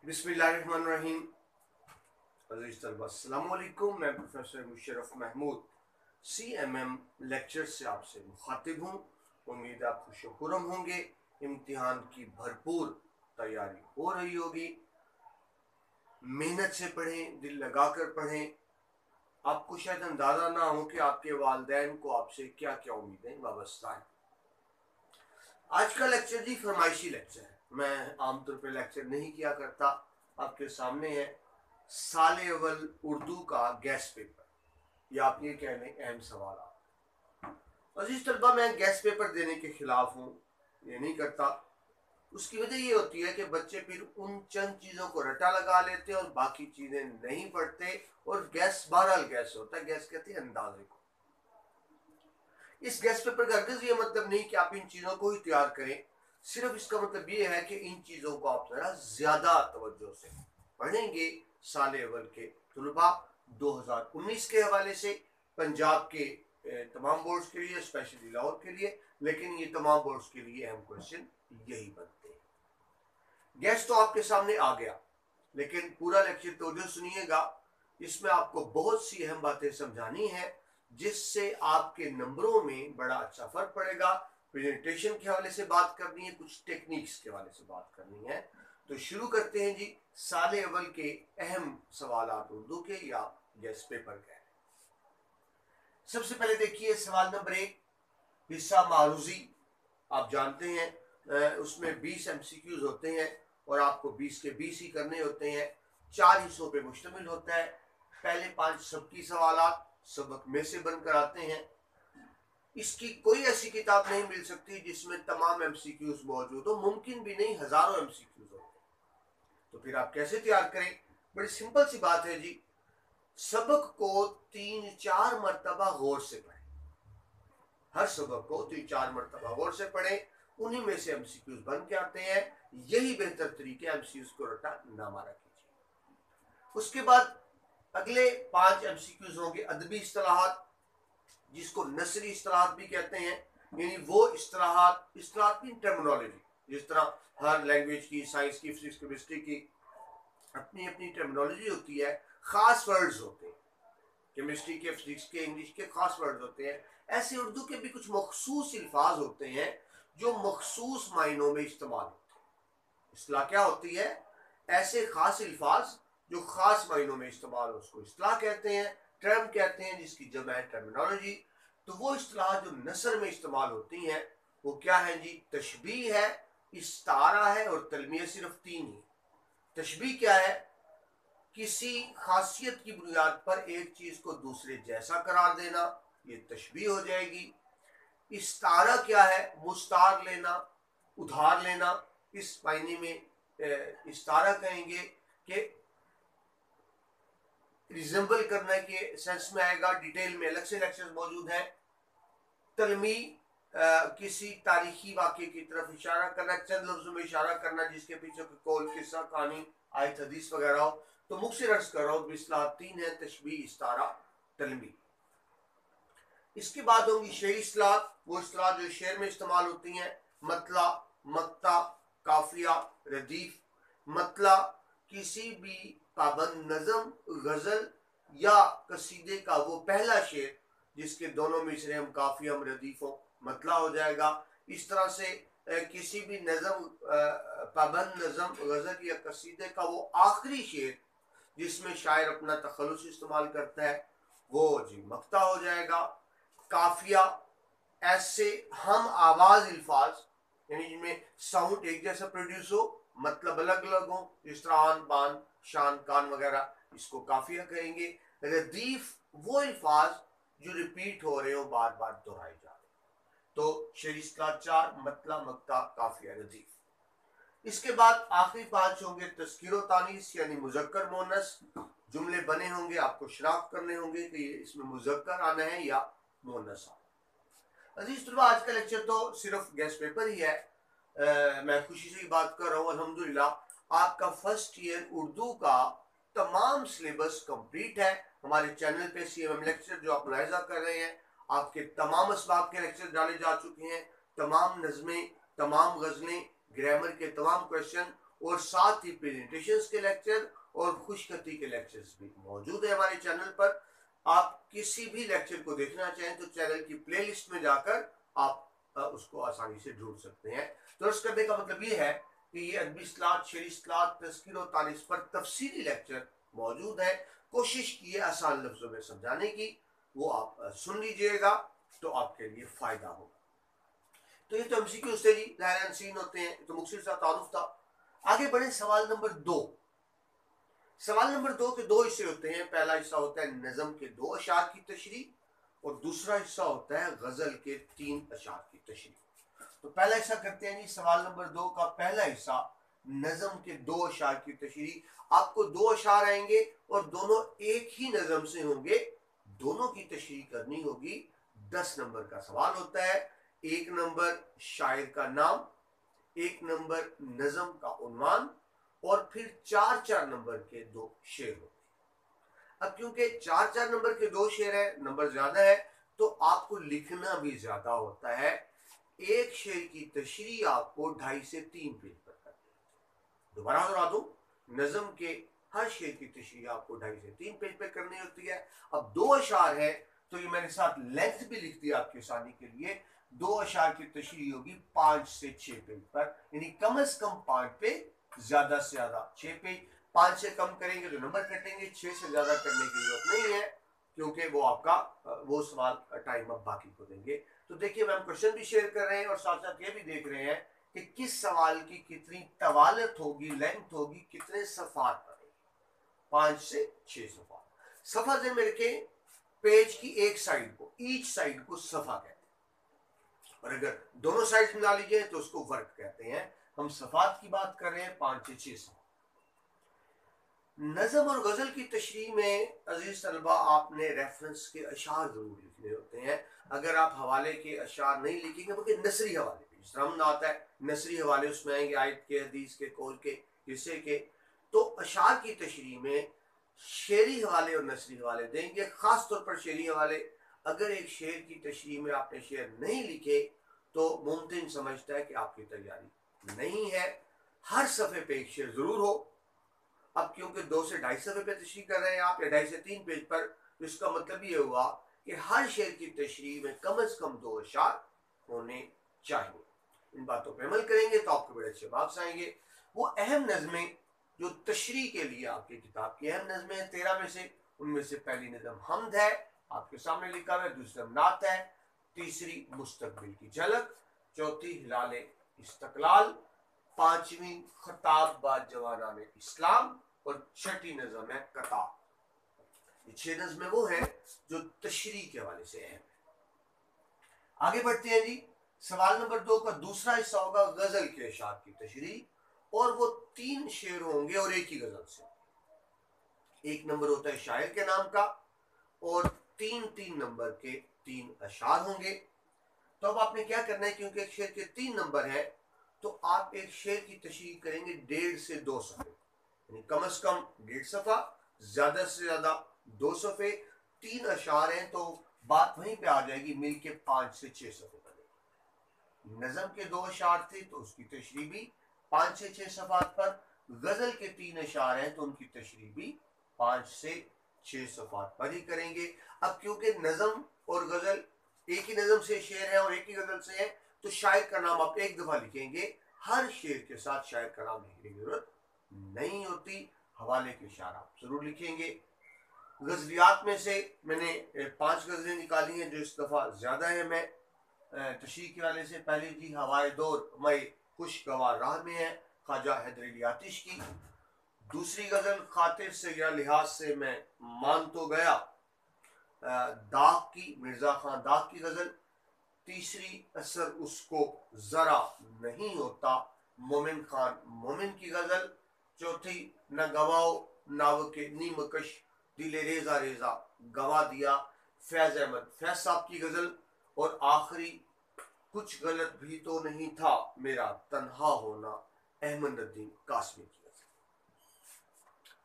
बिस्मिल्लाहिर्रहमानिर्रहीम। अज़ीज़ तलबा, अस्सलाम वालेकुम। मैं professor Musharraf Mahmood CMM lecture से आपसे मुखातिब हूँ। उम्मीद आप खुशखुरम होंगे। इम्तिहान की भरपूर तैयारी हो रही होगी। मेहनत से पढ़ें, दिल लगाकर पढ़ें। आपको शायद अंदाज़ा ना हो कि आपके वालिदैन को आपसे क्या क्या उम्मीदें वाबस्ता हैं। आज का लेक्चर जी फरमाइशी लेक्चर है। मैं आमतौर पर लेक्चर नहीं किया करता। आपके सामने है साले अव्वल उर्दू का गेस्ट पेपर, या आप ये कह लें अहम सवाल। अजीज तलबा, मैं गेस्ट पेपर देने के खिलाफ हूँ, ये नहीं करता। उसकी वजह ये होती है कि बच्चे फिर उन चंद चीज़ों को रटा लगा लेते हैं और बाकी चीज़ें नहीं पढ़ते, और गैस बहरहाल गैस होता है। गैस कहते हैं अंदाजे को। इस गेस्ट पेपर का हरगिज़ ये मतलब नहीं कि आप इन चीज़ों को ही तैयार करें। सिर्फ इसका मतलब ये है कि इन चीज़ों को आप ज़रा ज़्यादा तवज्जो से पढ़ेंगे। साले अव्वल के तलबा 2019 के हवाले से, पंजाब के तमाम बोर्ड्स के लिए, स्पेशली लाहौर के लिए, लेकिन ये तमाम बोर्ड्स के लिए अहम क्वेश्चन यही बनते हैं। गेस्ट तो आपके सामने आ गया, लेकिन पूरा लेक्चर तवज्जो सुनिएगा। इसमें आपको बहुत सी अहम बातें समझानी है, जिससे आपके नंबरों में बड़ा अच्छा फर्क पड़ेगा। प्रेजेंटेशन के हवाले से बात करनी है, कुछ टेक्निक्स के हवाले से बात करनी है। तो शुरू करते हैं जी साले अव्वल के अहम सवाल उर्दू के, या गेस्ट पेपर के। सबसे पहले देखिए सवाल नंबर 1, हिस्सा मारूजी। आप जानते हैं उसमें 20 MCQs होते हैं और आपको 20 के 20 ही करने होते हैं। 4 हिस्सों पे मुश्तमिल होता है। पहले 5 सबकी सवालात सबक में से बनकर आते हैं। इसकी कोई ऐसी किताब नहीं मिल सकती जिसमें तमाम MCQs मौजूद हो। मुमकिन भी नहीं, हजारों MCQs होते हैं। तो फिर आप कैसे तैयार करें? बड़ी सिंपल सी बात है जी। सबक को 3-4 मरतबा गौर से पढ़ें। हर सबक को 3-4 मरतबा गौर से पढ़ें। उन्हीं में से MCQs बन के आते हैं। यही बेहतर तरीके MCQs को रटा ना मारा कीजिए। उसके बाद अगले 5 MCQs होंगे अदबी इस्तिलाहात, जिसको नसरी इस्तिलाहात भी कहते हैं। यानी वो इस्तिलाहात की टर्मिनोलॉजी, जिस तरह हर लैंग्वेज की, साइंस की, फिजिक्स केमिस्ट्री की अपनी अपनी टर्मिनोलॉजी होती है, खास वर्ड्स होते हैं। केमिस्ट्री के, फिजिक्स के, इंग्लिश के खास वर्ड्स होते हैं। ऐसे उर्दू के भी कुछ मखसूस अल्फाज होते हैं जो मखसूस मायनों में इस्तेमाल होते हैं। इस्तिलाह क्या होती है? ऐसे खास अल्फाज जो खास मायनों में इस्तेमाल हो, उसको इस्तिलाह कहते हैं, टर्म कहते हैं, जिसकी जमा है टर्मिनोलॉजी। तो वो इस्तिलाह जो नसर में इस्तेमाल होती हैं वो क्या है जी? तशबीह है, इस्तारा है और तलमिया। सिर्फ 3 ही। तशबीह क्या है? किसी खासियत की बुनियाद पर एक चीज को दूसरे जैसा करार देना, ये तशबीह हो जाएगी। इस्तारा क्या है? मुस्तार लेना, उधार लेना। इस मायने में इस्तारा कहेंगे कि रिजेंबल करने के सेंस में आएगा। डिटेल में अलग से लेक्चर्स मौजूद हैं। तलमी किसी तारीखी वाक़े की तरफ इशारा करना, चंद लफ्जों में इशारा करना जिसके पीछे कौल, किस्सा, कहानी, आयत, हदीस वगैरह हो। तो मुख्तसर अर्ज कर रहा हूँ, इस्तिलाह 3 है: तशबीह, इस्तारा, तलमी। इसके बाद होंगी शेरी इस्तिलाह। वो इस्तिलाह जो शेर में इस्तेमाल होती हैं: मतला, मक्ता, काफिया, रदीफ। मतला किसी भी पाबंद नज़म, गजल या कसीदे का वो पहला शेर जिसके दोनों मिसरे हम काफिया, हम रदीफ हो, मतला हो जाएगा। इस तरह से किसी भी नज़म, पाबंद नज़म, गजल या कसीदे का वो आखिरी शेर जिसमें शायर अपना तखल्लुस इस्तेमाल करता है, वो जी मक्ता हो जाएगा। काफिया ऐसे हम आवाज अल्फाज, यानी जिनमें साउंड एक जैसा प्रोड्यूस हो, मतलब अलग अलग हो, जिस तरह आन, बान, शान, कान वगैरह, इसको काफिया कहेंगे। रदीफ वो अल्फाज जो रिपीट हो रहे हो, बार बार दोहराए जा रहे। तो शेरिस का 4: मतला, मक्ता, काफिया, रदीफ। इसके बाद आखिरी 5 होंगे तस्कीर तानीस, यानी मुजक्कर मोनस। जुमले बने होंगे, आपको शनाख्त करने होंगे कि इसमें मुजक्कर आना है या मोनस आना। अजीज तलबा, आज का लेक्चर तो सिर्फ गेस्ट पेपर ही है। मैं खुशी से बात कर रहा हूँ, अल्हम्दुलिल्लाह आपका फर्स्ट ईयर उर्दू का तमाम सिलेबस कंप्लीट है। हमारे चैनल पे CMM लेक्चर जो आप मुलाहिजा कर रहे हैं, आपके तमाम असबाब के लेक्चर डाले जा चुके हैं। तमाम नज़में, तमाम गज़लें, ग्रामर के तमाम क्वेश्चन और साथ ही प्रेजेंटेशंस के लेक्चर और खुशखती के लेक्चर्स भी मौजूद है हमारे चैनल पर। आप किसी भी लेक्चर को देखना चाहें तो चैनल की प्लेलिस्ट में जाकर आप उसको आसानी से ढूंढ सकते हैं। दर्ज करने का मतलब ये है कि ये अदबी इस्लात, शेरी इस्लात, तज़किर और तारीफ पर तफसीली लेक्चर मौजूद है। कोशिश की है आसान लफ्जों में समझाने की, वो आप सुन लीजिएगा तो आपके लिए फायदा होगा। तो ये तो एमसीक्यू थे जी, ज़ाहिर सीन होते हैं, तो मुख्तसर सा तारुफ था। आगे बढ़े सवाल नंबर 2। सवाल नंबर 2 के दो हिस्से होते हैं। पहला हिस्सा होता है नज़म के 2 अशार की तशरीह और दूसरा हिस्सा होता है गजल के 3 अशार की तशरीह। तो पहला हिस्सा करते हैं जी, सवाल नंबर 2 का पहला हिस्सा नज़म के 2 अशार की तशरीह। आपको 2 अशार आएंगे और दोनों एक ही नज़म से होंगे, दोनों की तशरीह करनी होगी। 10 नंबर का सवाल होता है। 1 नंबर शायर का नाम, 1 नंबर नज़म का उन्वान और फिर 4-4 नंबर के 2 शेर होते हैं। अब क्योंकि 4-4 नंबर के 2 शेर है, नंबर ज्यादा है, तो आपको लिखना भी ज्यादा होता है। एक शेर की तशरीह आपको 2.5 से 3 पेज पर करनी है। दोबारा दोहरा दूं, नज़म के हर शेर की तशरीह आपको 2.5 से 3 पेज पर करनी होती है। अब 2 अशार है तो ये मैंने साथ लेंथ भी लिख दिया आपकी आसानी के लिए। 2 अशार की तशरीह होगी 5 से 6 पेज पर, यानी कम से कम 5 पेज, ज्यादा से ज्यादा 6 पेज। 5 से कम करेंगे तो नंबर कटेंगे, 6 से ज्यादा करने की जरूरत नहीं है क्योंकि वो आपका वो सवाल टाइम अब बाकी को देंगे। तो देखिए हम क्वेश्चन भी शेयर कर रहे हैं और साथ साथ ये भी देख रहे हैं कि किस सवाल की कितनी तवालत होगी, लेंथ होगी, कितने सफात बनेंगे। 5 से 6 सफात। सफा से मिलके पेज की एक साइड को, ईच साइड को सफा कहते हैं, और अगर दोनों साइड मिला लीजिए तो उसको वर्क कहते हैं। हम सफात की बात कर रहे हैं 5 से 6 सफात। नज़म और गजल की तशरीह में अजीज तलबा आपने रेफरेंस के अशार जरूर लिखने होते हैं। अगर आप हवाले के अशार नहीं लिखेंगे, बल्कि नसरी हवाले पे, जिस तरह आता है नसरी हवाले, उसमें आएंगे आयत के, हदीस के, कौल के, हिस्से के। तो अशार की तशरीह में शेरी हवाले और नसरी हवाले देंगे। खास तौर पर शेरी हवाले, अगर एक शेर की तशरीह में आपने शेर नहीं लिखे तो मुमकिन समझता है कि आपकी तैयारी नहीं है। हर सफ़े पे एक शेर जरूर हो। अब क्योंकि 2 से 2.5 सफ़े पे तशरीह कर रहे हैं आप, या 2.5 से 3 पेज पर, तो इसका मतलब ये हुआ कि हर शेर की तशरीह में कम से कम 2 अशार होने चाहिए। इन बातों पर अमल करेंगे तो आपको बड़े अच्छे मार्क्स आएंगे। वो अहम नज़में जो तशरीह के लिए आपकी किताब की अहम नज़में हैं 13 में से, उनमें से पहली नज़म हमद है, आपके सामने लिखा हुआ है। दूसरी नात है, तीसरी मुस्तकबिल की झलक, चौथी हिलाले इस्तकलाल, 5वीं खताब बाद जवानान इस्लाम और 6ठी नज़म है कताब। ये 6 नज़में वो हैं जो तशरीह के हवाले से अहम है। आगे बढ़ते हैं जी। सवाल नंबर 2 का दूसरा हिस्सा होगा गजल के अशार की तशरीह, और वो 3 शेर होंगे और एक ही गजल से। 1 नंबर होता है शायर के नाम का और 3-3 नंबर के 3 अशार होंगे। तो अब आपने क्या करना है, क्योंकि एक शेर के 3 नंबर है तो आप एक शेर की तशरीह करेंगे 1.5 से 2 सफ़े, यानी कम से कम 1.5 सफ़ा, ज्यादा से ज्यादा 2 सफ़े। 3 अशार हैं तो बात वहीं पे आ जाएगी, मिलके 5 से 6 सफ़े बनेगी। नज़म के 2 अशार थे तो उसकी तशरीह भी 5 से 6 सफ़ात पर। गजल के 3 अशार हैं तो उनकी तशरीह भी 5 से 6 सफ़ात पर ही करेंगे। अब क्योंकि नज़म और गजल एक ही नज़म से शेर है और एक ही गजल से है, तो शायर का नाम आप एक दफा लिखेंगे, हर शेर के साथ शायर का नाम लिखने की जरूरत नहीं होती। हवाले के शायर आप जरूर लिखेंगे। गजलियात में से मैंने 5 गजलें निकाली हैं जो इस दफा ज्यादा है। मैं तशरीह के वाले से पहले जी, हवाए दौर मैं खुशगवार राह में है, ख्वाजा हैदर आतिश की। दूसरी गजल खातिर से या लिहाज से मैं मान तो गया, दाग की, मिर्जा खान दाग की गजल। तीसरी असर उसको जरा नहीं होता, मोमिन खान मोमिन की गजल। चौथी न गवाओ नाव के नीमकश, दिले रेजा रेजा गवा दिया, फैज अहमद फैज साहब की गजल। और आखिरी कुछ गलत भी तो नहीं था मेरा तन्हा होना, अहमद उद्दीन कासमी की गजल।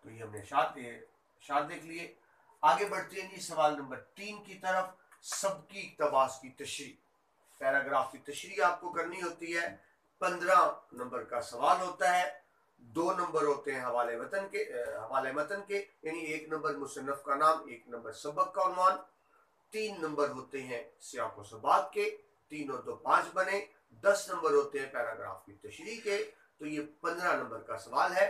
तो ये हमने शार देख लिए। आगे बढ़ते हैं सवाल नंबर 3 की तरफ। सबकी इक्तबास की तशरीह, पैराग्राफ की तशरीह आपको करनी होती है। 15 नंबर का सवाल होता है। 2 नंबर होते हैं हवाले मतन के, यानी 1 नंबर मुसन्नफ का नाम, 1 नंबर सबक का उन्वान, 3 नंबर होते हैं सियाक व सबाक के, 3 और 2 5 बने, 10 नंबर होते हैं पैराग्राफ की तशरीह के। तो ये 15 नंबर का सवाल है।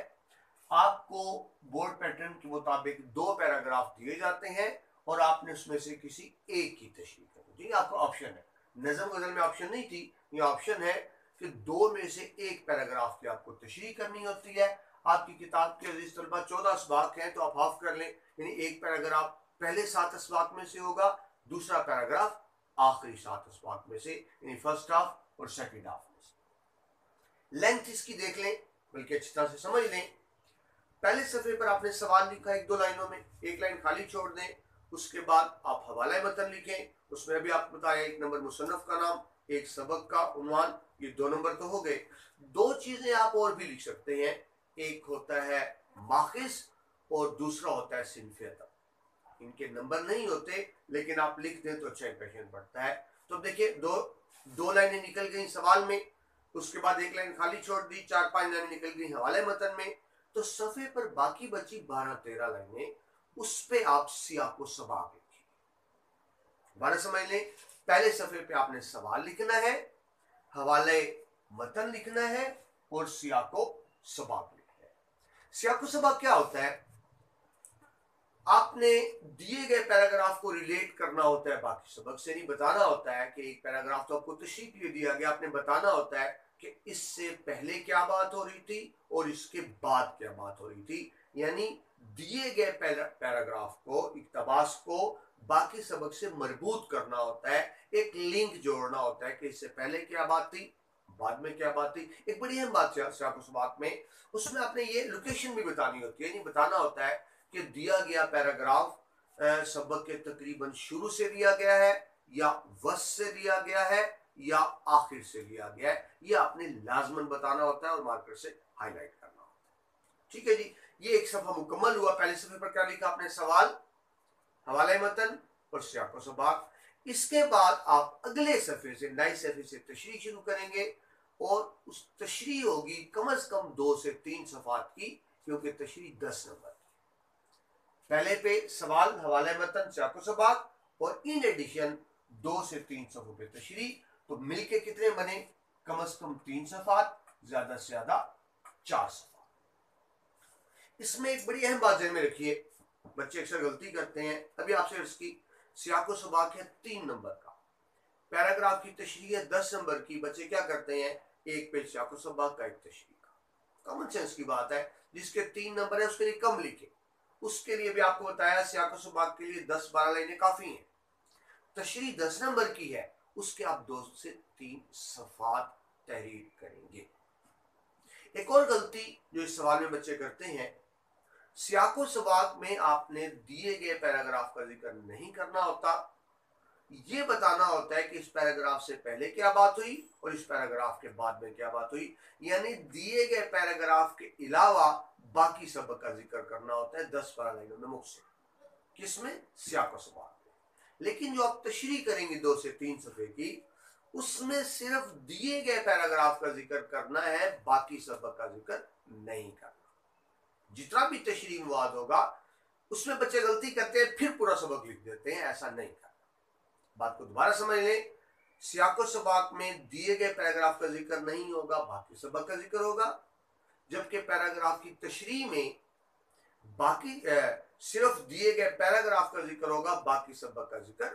आपको बोर्ड पैटर्न के मुताबिक 2 पैराग्राफ दिए जाते हैं और आपने उसमें से किसी एक की तशरीह करनी। ये आपका ऑप्शन है, नज़म गज़ल में ऑप्शन नहीं थी, ये ऑप्शन है कि 2 में से एक पैराग्राफ की आपको तशरीह करनी होती है। आपकी किताब के अजीज तलबा 14 असबाक हैं, तो आप हाफ कर लें, यानी एक पैराग्राफ पहले 7 असबाक में से होगा, दूसरा पैराग्राफ आखिरी 7 असबाक में से, यानी फर्स्ट हाफ और सेकंड हाफ में से। लेंथ इसकी देख लें, बल्कि अच्छी तरह से समझ लें। पहले सफे पर आपने सवाल लिखा 1-2 लाइनों में, एक लाइन खाली छोड़ दें, उसके बाद आप हवाला मतन लिखें, उसमें अभी आपको बताया 1 नंबर मुसन्नफ का नाम, 1 सबक का उन्वान, ये 2 नंबर तो हो गए। 2 चीजें आप और भी लिख सकते हैं, एक होता है माखिस और दूसरा होता है सिन्फ़े अदब। इनके नंबर नहीं होते, लेकिन आप लिख दें तो अच्छा इंप्रेशन पड़ता है। तो देखिए, दो लाइनें निकल गई सवाल में, उसके बाद एक लाइन खाली छोड़ दी, 4-5 लाइनें निकल गई हवाले मतन में। तो सफे पर बाकी बची 12-13 लाइनें, उस पे आप सियाक व सबाक लिखिए। बारह समझ लें, पहले सफे पे आपने सवाल लिखना है, हवाले मतन लिखना है और सियाक व सबाक लिखना है। सियाक व सबाक क्या होता है? आपने दिए गए पैराग्राफ को रिलेट करना होता है बाकी सबक से, नहीं बताना होता है कि एक पैराग्राफ तो आपको तशरीह के लिए दिया गया, आपने बताना होता है कि इससे पहले क्या बात हो रही थी और इसके बाद क्या बात हो रही थी। यानी दिए गए पैराग्राफ को, इक्तबास को बाकी सबक से मरबूत करना होता है, एक लिंक जोड़ना होता है कि इससे पहले क्या बात थी, बाद में क्या बात थी। एक बड़ी अहम बात उस बात में, उसमें आपने ये लोकेशन भी बतानी होती है, नहीं बताना होता है कि दिया गया पैराग्राफ सबक के तकरीबन शुरू से दिया गया है या वस से दिया गया है या आखिर से लिया गया है, ये आपने लाजमन बताना होता है और मार्कर से हाईलाइट करना होता है। ठीक है जी, ये एक सफा मुकम्मल हुआ। पहले सफे पर क्या लिखा आपने? सवाल, हवाले मतन और सियाक व सबाक। इसके बाद आप अगले सफे से, नए सफे से तशरीह शुरू करेंगे और उस तशरीह होगी कम से कम 2 से 3 सफात की, क्योंकि तशरीह 10 नंबर। पहले पे सवाल, हवाले मतन, सियाक व सबाक और इन एडिशन 2 से 3 सफों पे तशरीह। तो मिलके कितने बने? कम से कम 3 सफात, ज्यादा से ज्यादा 4 सफात। इसमें एक बड़ी अहम बात ध्यान में रखिए, बच्चे अक्सर गलती करते हैं। अभी आपसे इसकी सियाक व सबाक है 3 नंबर का, पैराग्राफ की तशरीह है 10 नंबर की। बच्चे क्या करते हैं? एक पेज सियाक व सबाक का, एक तशरीह का। कॉमन सेंस की बात है, जिसके 3 नंबर है उसके लिए कम लिखे। उसके लिए भी आपको बताया सियाक व सबाक के लिए 10-12 लाइनें काफी हैं। तशरीह 10 नंबर की है, उसके आप 2 से 3 सफात तहरीर करेंगे। एक और गलती जो इस सवाल में बच्चे करते हैं, सियाक व सबाक में आपने दिए गए पैराग्राफ का जिक्र नहीं करना होता, ये बताना होता है कि इस पैराग्राफ से पहले क्या बात हुई और इस पैराग्राफ के बाद में क्या बात हुई। यानी दिए गए पैराग्राफ के अलावा बाकी सबक का जिक्र करना होता है 10-12 लाइनों में मुख्तसर। किसमें? सियाक व सबाक में। लेकिन जो आप तशरीह करेंगे 2 से 3 सफे की, उसमें सिर्फ दिए गए पैराग्राफ का जिक्र करना है, बाकी सबक का जिक्र नहीं करना। जितना भी तशरीह मवाद होगा उसमें बच्चे गलती करते हैं, फिर पूरा सबक लिख देते हैं, ऐसा नहीं करना। बात को दोबारा समझ लें, सियाक व सबाक में दिए गए पैराग्राफ का जिक्र नहीं होगा, बाकी सबक का जिक्र होगा। जबकि पैराग्राफ की तशरीह में बाकी सिर्फ दिए गए पैराग्राफ का जिक्र होगा, बाकी सबक का जिक्र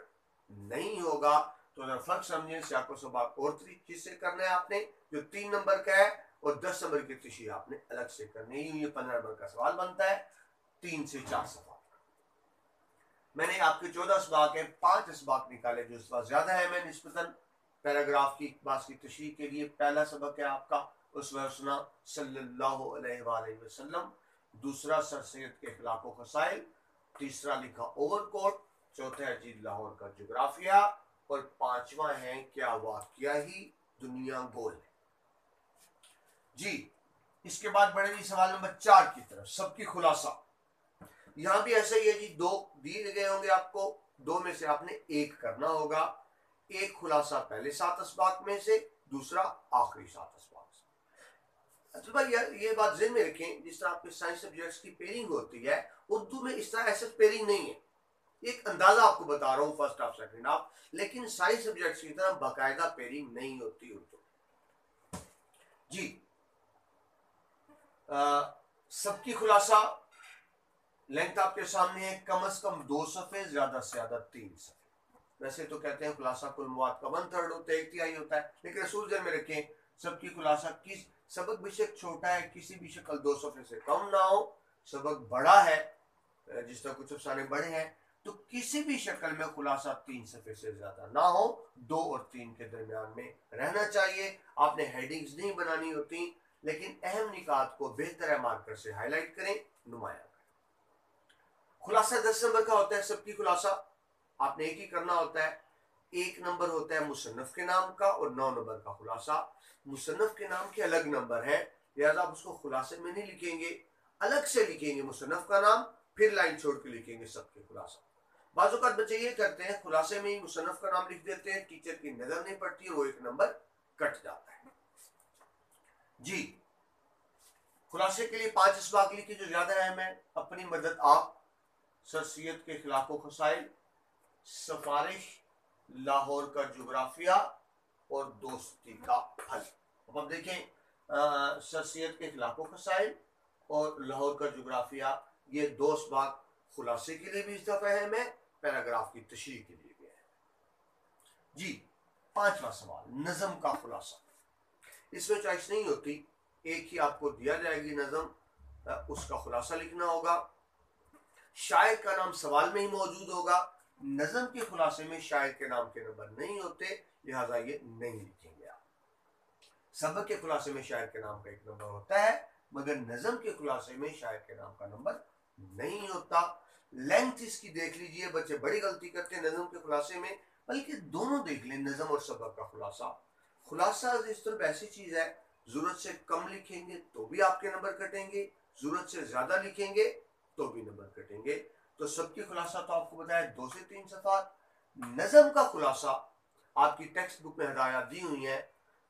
नहीं होगा। तो अगर फर्क समझें, सियाक व सबाक और तरीके से करना है आपने, जो 3 नंबर का है, और 10 नंबर की तशरीह आपने अलग से करनी है। ये 15 नंबर का सवाल बनता है, 3 से 4 सवाल। मैंने आपके 14 असबाक है, 5 असबाक निकाले जो इस बार ज्यादा है। मैं निस्बतन पैराग्राफ की बात की तशरीह के लिए पहला सबक है आपका उसना सल्लल्लाहु अलैहि वसल्लम, दूसरा सर सैयद के अखलाक व खसाइल, तीसरा लिखा ओवरकोट, चौथा है जी लाहौर का जोग्राफिया, और 5वां है क्या वाकया ही दुनिया गोल है जी। इसके बाद बढ़े जी सवाल नंबर 4 की तरफ, सबकी खुलासा। यहां भी ऐसा ही है जी, 2 दिए गए होंगे आपको, 2 में से आपने 1 करना होगा। एक खुलासा पहले 7 असबाक में से, दूसरा आखिरी 7 असबाक से। अच्छा भाई यार, ये बात ज़हन में रखें, जिस तरह आपके साइंस सब्जेक्ट्स की पेयरिंग होती है, उर्दू में इस तरह ऐसे पेयरिंग नहीं है। एक अंदाजा आपको बता रहा हूँ, फर्स्ट हाफ सेकंड हाफ, लेकिन साइंस सब्जेक्ट्स की तरह बाकायदा पेयरिंग नहीं होती उर्दू जी। सबकी खुलासा लेंथ आपके सामने है, कम से कम 2 सफ़े, ज्यादा से ज्यादा 3 सफ़े। वैसे तो कहते हैं खुलासा कुल मवाद का 1/3 होता है, 1/3 होता है, लेकिन रसूल ज़हन में रखें, सबकी खुलासा किस सबक बेशक छोटा है, किसी भी शक्ल 2 सफ़े से कम ना हो, सबक बड़ा है, जिस तरह कुछ अफसाने बड़े हैं, तो किसी भी शक्ल में खुलासा 3 सफ़े से ज्यादा ना हो, 2 और 3 के दरमियान में रहना चाहिए। आपने हेडिंग्स नहीं बनानी होती, लेकिन अहम निकात को बेहतर मार्कर से हाईलाइट करें, नुमाया करें। खुलासा 10 नंबर का होता है। सबकी खुलासा आपने एक ही करना होता है। 1 नंबर होता है मुसन्नफ के नाम का और 9 नंबर का खुलासा। मुसन्नफ के नाम के अलग नंबर है, लिहाजा आप उसको खुलासे में नहीं लिखेंगे, अलग से लिखेंगे मुसन्नफ का नाम, फिर लाइन छोड़ के लिखेंगे सबके खुलासा। बाज़ बच्चे ये करते हैं, खुलासे में ही मुसन्नफ का नाम लिख देते हैं, टीचर की नजर नहीं पड़ती, वो 1 नंबर कट जाता है जी। खुलासे के लिए 5 इसबाक लिखी जो ज्यादा अहम है। अपनी मदद आप, शख्सियत के खिलाफ खसाइल, सफारिश, लाहौर का जोग्राफिया और दोस्ती का फल। अब हम देखें, शख्सियत के खिलाफ खसाइल और लाहौर का जोग्राफिया, ये 2 इसबाक खुलासे के लिए भी इस दफा अहम है, पैराग्राफ की तशरीह के लिए भी है जी। 5वां सवाल, नज़म का खुलासा। इसमें चॉइस नहीं होती, एक ही आपको दिया जाएगी नज़म, उसका खुलासा लिखना होगा। शायर का नाम सवाल में ही मौजूद होगा। नज़म के खुलासे में शायर के नाम के नंबर नहीं होते, लिहाजा ये नहीं लिखेंगे आप। सबक के खुलासे में शायर के नाम का 1 नंबर होता है, मगर नज़म के खुलासे में शायर के नाम का नंबर नहीं होता। लेंथ इसकी देख लीजिए, बच्चे बड़ी गलती करते हैं नज़म के खुलासे में, बल्कि दोनों देख लें, नज़म और सबक का खुलासा। खुलासा इस तरफ ऐसी चीज है, जरूरत से कम लिखेंगे तो भी आपके नंबर कटेंगे, जरूरत से ज्यादा लिखेंगे तो भी नंबर कटेंगे। तो सबकी खुलासा तो आपको बताया 2 से 3 सफ़ात। नज़म का खुलासा आपकी टेक्स्ट बुक में हदायत दी हुई है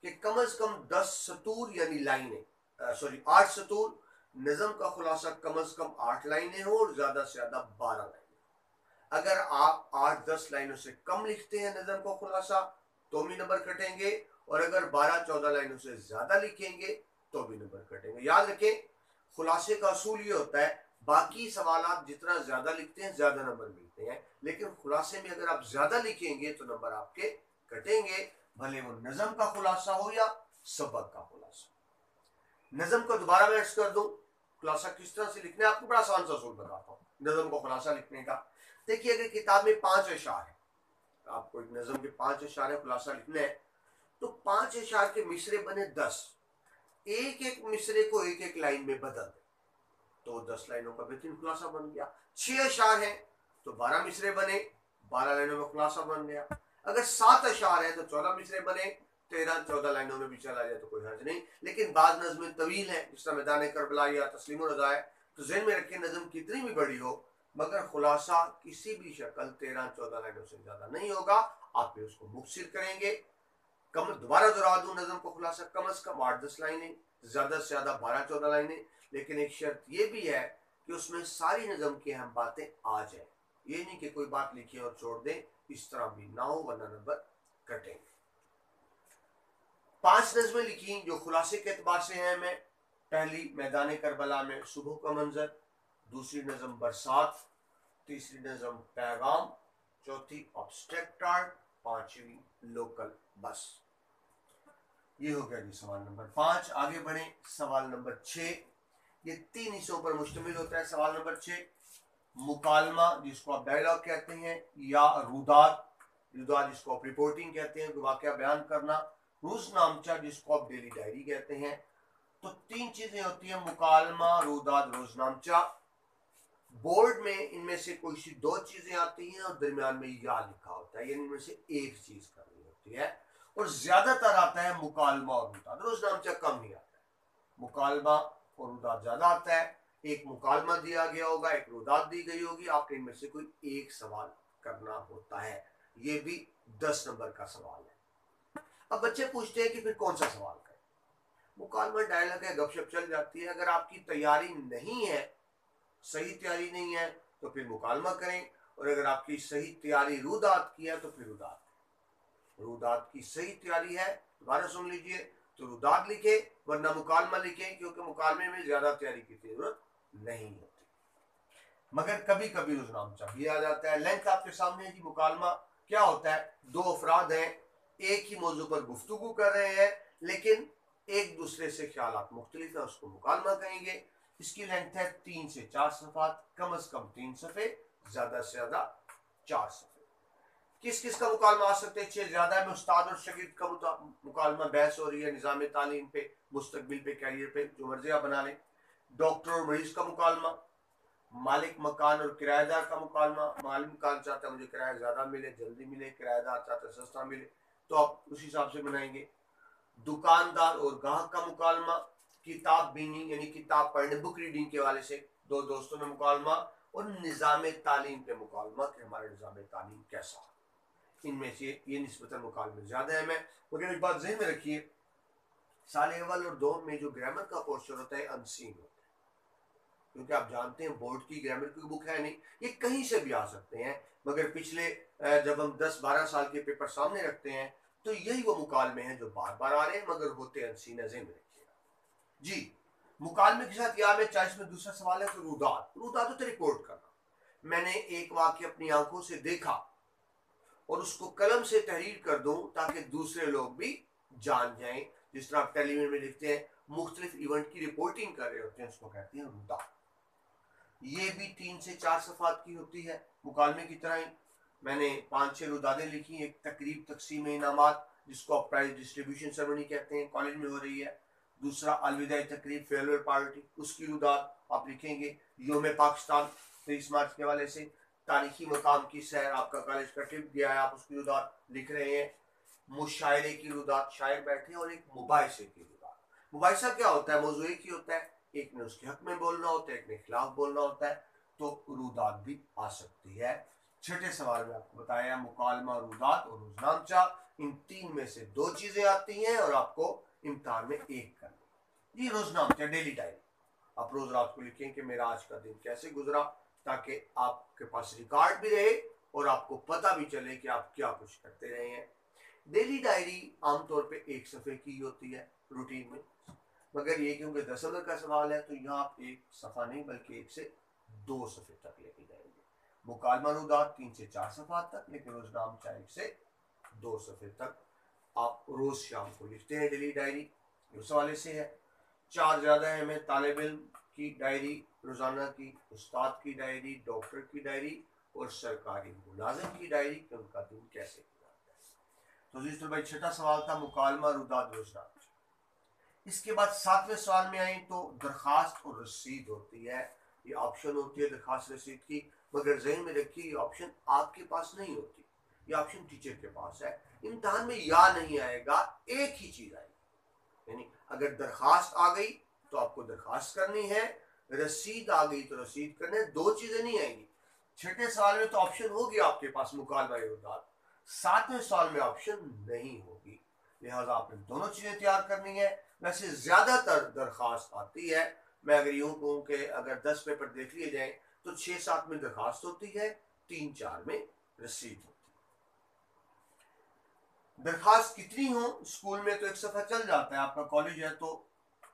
कि कम से कम 10 सतूर यानी लाइनें, 8 सतूर। नज़म का खुलासा कम से कम 8 लाइनें हो और ज्यादा से ज्यादा 12 लाइनें। अगर आप 8-10 लाइनों से कम लिखते हैं नज़म का खुलासा तो भी नंबर कटेंगे, और अगर 12-14 लाइनों से ज्यादा लिखेंगे तो भी नंबर कटेंगे। याद रखें, खुलासे का असूल ये होता है, बाकी सवाल आप जितना ज्यादा लिखते हैं ज्यादा नंबर मिलते हैं, लेकिन खुलासे में अगर आप ज्यादा लिखेंगे तो नंबर आपके कटेंगे, भले वो नज़म का खुलासा हो या सबक का खुलासा। नज़म को दोबारा मैं अर्ज कर दूं, खुलासा किस तरह से लिखना है, आपको बड़ा आसान सा असूल बताता हूँ नज़म को खुलासा लिखने का। देखिए, अगर किताब में 5 अशार है, आपको एक नज़म के 5 अशार है, खुलासा लिखना है, तो 5 अशार के मिसरे बने 10, एक एक मिसरे को एक एक लाइन में बदल दे तो 10 लाइनों का बेहतरीन खुलासा बन गया। 6 अशार है तो 12 मिसरे बने, 12 लाइनों में खुलासा बन गया। अगर 7 अशार है तो 14 मिसरे बने, 13-14 लाइनों में भी चला जाए तो कोई हर्ज नहीं। लेकिन बाज नज़में तवील है, जिस तरह मैदान करबला या तस्लीमुर रज़ा है, तो ज़हन में रखें नज़म कितनी भी बड़ी हो, मगर खुलासा किसी भी शक्ल 13-14 लाइनों से ज्यादा नहीं होगा। आप फिर उसको मुख्सिर करेंगे। कम दोबारा दोहरा दूं, नज़म को खुलासा कम से कम 8-10 लाइनें, ज्यादा से ज्यादा 12-14 लाइनें, लेकिन एक शर्त यह भी है कि उसमें सारी नज़म की अहम बातें आ जाए। ये नहीं कि कोई बात लिखी और छोड़ दें, इस तरह भी ना हो, वरना नंबर कटेंगे। 5 नज़में लिखी जो खुलासे के एतबार से हैं। मैं पहली मैदान करबला में सुबह का मंजर, दूसरी नज़म बरसात, तीसरी नज़म पैगाम, चौथी ऑब्स्ट्रैक्ट आर्ट, 5वीं लोकल बस। ये हो गया जी सवाल नंबर 5। आगे बढ़े, सवाल नंबर 6। ये 3 हिस्सों पर मुश्तमिल होता है। सवाल नंबर 6, मुकालमा जिसको आप डायलॉग कहते हैं, या रुदात, रुदात जिसको आप रिपोर्टिंग कहते हैं, वाकया बयान करना, रोजनामचा जिसको आप डेली डायरी कहते हैं। तो 3 चीजें होती हैं, मुकालमा, रुदात, रोजनामचा। बोर्ड में इनमें से कोई सी 2 चीजें आती हैं और दरमियान में या लिखा होता है, यानी इनमें से एक चीज करनी होती है, और ज्यादातर आता है मुकालमा और रुदात, रोजनामचा कम ही आता है। मुकालमा और रुदात ज्यादा आता है। एक मुकालमा दिया गया होगा, एक रुदात दी गई होगी, आपने इनमें से कोई एक सवाल करना होता है। ये भी 10 नंबर का सवाल है। अब बच्चे पूछते हैं कि फिर कौन सा सवाल करें। मुकालमा डायलॉग है, गपशप चल जाती है। अगर आपकी तैयारी नहीं है, सही तैयारी नहीं है, तो फिर मुकालमा करें, और अगर आपकी सही तैयारी रुदात की है तो फिर रुदात। रुदात की सही तैयारी है, दोबारा सुन लीजिए, तो रुदात लिखे, वरना मुकालमा लिखे, क्योंकि मुकालमे में ज्यादा तैयारी की जरूरत नहीं होती, मगर कभी कभी रुजनामचा भी आ जाता है। लेंथ आपके सामने है जी। मुकालमा क्या होता है? दो अफराद हैं, एक ही मौजू पर गुफ्तगू कर रहे हैं, लेकिन एक दूसरे से ख्यालात मुख्तलिफ है, उसको मुकालमा कहेंगे। इसकी लेंथ है 3 से 4 सफ़ात, कम से कम 3 सफ़े, ज्यादा से ज्यादा 4 सफ़े। किस किस का मुकालमा आ सकते हैं? 6 ज्यादा में उस्ताद और शागिर्द का मुकालमा, बहस हो रही है निज़ाम तालीम पे, मुस्तकबिल पे, कैरियर पे, जो मर्जी आप बना लें। डॉक्टर और मरीज का मुकालमा, मालिक मकान और किराएदार का मुकालमा, मालिक मकान चाहता है मुझे किराया ज्यादा मिले, जल्दी मिले, किराएदार चाहता है सस्ता मिले, तो आप उस हिसाब से बनाएंगे। दुकानदार और ग्राहक का मुकालमा, किताब बीनी यानी किताब पढ़ने, बुक रीडिंग के वाले से दो दोस्तों में मुकालमा, और निज़ाम तालीम पे मुकालमा कि हमारा निज़ाम तालीम कैसा। इनमें से ये निस्बतन मुकालमे ज्यादा है। मैं मगर एक बात ज़हन में रखिए, साल अव्वल और दो में जो ग्रामर का पोर्शन होता है अनसीन होता है, क्योंकि आप जानते हैं बोर्ड की ग्रामर की बुक है नहीं, ये कहीं से भी आ सकते हैं। मगर पिछले जब हम 10-12 साल के पेपर सामने रखते हैं तो यही वो मुकालमे हैं जो बार बार आ रहे हैं, मगर होते अनसीन है, ज़हन में रखिएगा जी। मुकालमे के साथ याद है, चाइस में दूसरा सवाल है तो रुदात। रुदात होता है रिपोर्ट करना। मैंने एक वाक्य अपनी आंखों से देखा और उसको कलम से तहरीर कर दूं ताकि दूसरे लोग भी जान जाएं। जिस तरह आप टेलीविजन में लिखते हैं, मुख्तलिफ इवेंट की रिपोर्टिंग कर रहे होते हैं, उसको कहते हैं रुदात। ये भी 3 से 4 सफ़ात की होती है, मुकालमे की तरह ही। मैंने 5-6 रुदादें लिखी। एक तकरीब तकसीम इनामात, जिसको आप प्राइज डिस्ट्रीब्यूशन सेरेमनी कहते हैं, कॉलेज में हो रही है। दूसरा अलविदाई तकरीब, फेयरवेल पार्टी, उसकी रुदात आप लिखेंगे। योम पाकिस्तान 23 मार्च के हवाले से। तारीखी मकाम की सैर, आपका कॉलेज का ट्रिप गया है, आप उसकी रुदात लिख रहे हैं। मुशायरे की रुदात, शायर बैठे, और एक मुबाहिसे की रुदात। मुबाहिसा क्या होता है? मौजू एक ही होता है, एक ने उसके हक में बोलना होता है, एक ने खिलाफ बोलना होता है, तो रुदात भी आ सकती है। छठे सवाल में आपको बताया मुकालमा, रुदात और रुजनामचा, इन तीन में से दो चीजें आती हैं और आपको इम्तिहान में एक करनी। ये रोजनामचा, डेली डायरी, आप रोज रात को लिखें कि मेरा आज का दिन कैसे गुजरा, ताकि आपके पास रिकॉर्ड भी रहे और आपको पता भी चले कि आप क्या कुछ करते रहे हैं। डेली डायरी आमतौर पे 1 सफ़े की होती है रूटीन में, मगर ये क्योंकि 10 नंबर का सवाल है तो यहाँ आप 1 सफ़ा नहीं बल्कि 1 से 2 सफ़े तक लेके जाएंगे। मुकालमा रुदात 3 से 4 सफ़ा तक, लेकिन रोजनामचा 1 से 2 सफ़े तक आप रोज शाम को लिखते हैं डेली डायरी, उस हवाले से है। 4 ज़्यादा है हमें, तालिब इल्म की डायरी रोजाना की, उस्ताद की डायरी, डॉक्टर की डायरी और सरकारी मुलाजिम की डायरी कि उनका दिन कैसे गुजरता है। तो भाई छठा सवाल था मुकालमा, रुदात, रोजनामचा। इसके बाद 7वें सवाल में आए तो दरखास्त और रसीद होती है। ये ऑप्शन होती है दरखास्त रसीद की, मगर जहन में रखिए ये ऑप्शन आपके पास नहीं होती, ये ऑप्शन टीचर के पास है। इम्तिहान में या नहीं आएगा, एक ही चीज आएगी। यानी अगर दरखास्त आ गई तो आपको दरखास्त करनी है, रसीद आ गई तो रसीद करनी है, दो चीजें नहीं आएंगी। छठे सवाल में तो ऑप्शन होगी आपके पास मुकालमा रुदात, 7वें सवाल में ऑप्शन नहीं होगी, लिहाजा आपने दोनों चीजें तैयार करनी है। वैसे ज्यादातर दरखास्त आती है, मैं अगर यूं कहूं कि अगर 10 पेपर देख लिए जाए तो 6-7 में दरखास्त होती है, 3-4 में रसीद होती है। दरखास्त कितनी हो? स्कूल में तो 1 सफ़ा चल जाता है, आपका कॉलेज है तो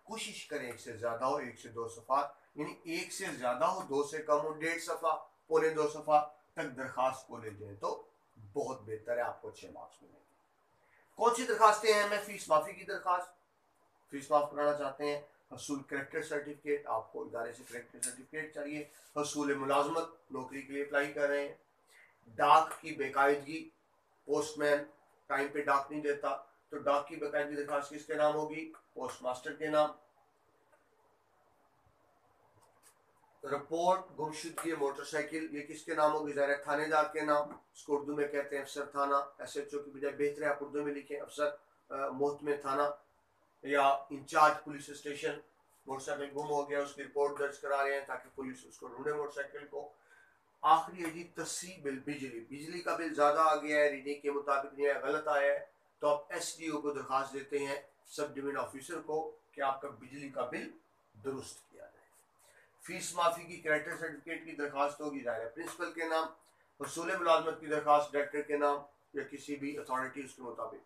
कोशिश करें 1 से ज्यादा हो, 1 से 2 सफ़ा, यानी 1 से ज्यादा हो, 2 से कम हो, 1.5 सफ़ा, पौने 2 सफ़ा तक दरखास्त को ले जाए तो बहुत बेहतर है, आपको अच्छे मार्क्स मिलेंगे। कौन सी दरखास्तें हैं? मैं फीस माफी की दरखास्त, फीस माफ कराना चाहते हैं। हसूल करेक्टर सर्टिफिकेट, आपको इदारे से करेक्टर सर्टिफिकेट चाहिए। हसूल मुलाजमत, नौकरी के लिए अप्लाई कर रहे हैं। डाक की बेकायदगी, पोस्टमैन टाइम पे डाक नहीं देता, तो डाक की बेकायदगी दरखास्त किसके नाम होगी? पोस्ट मास्टर के नाम। रिपोर्ट गुमशुदगी मोटरसाइकिल, ये किसके नाम होगी? ज़ाहिर थानेदार के नाम, इसको उर्दू में कहते हैं अफसर थाना। SHO की बजाय बेहतर है आप उर्दू में लिखें अफसर मोहतमे थाना या इंचार्ज पुलिस स्टेशन। मोटरसाइकिल गुम हो गया, उसकी रिपोर्ट दर्ज करा रहे हैं ताकि पुलिस उसको ढूंढे मोटरसाइकिल को। आखिरी है जी तस्सी बिल, बिजली, बिजली का बिल ज़्यादा आ गया है, रीडिंग के मुताबिक नहीं है, गलत आया है, तो आप SDO को दरखास्त देते हैं, सब डिवीजन ऑफिसर को, कि आपका बिजली का बिल दुरुस्त किया जाए। फीस माफी की कैरेक्टर सर्टिफिकेट की दरखास्त होगी, जाहिर है प्रिंसिपल के नाम। वसूल मुलाजमत की दरखास्त डायरेक्टर के नाम या किसी भी अथॉरिटी उसके मुताबिक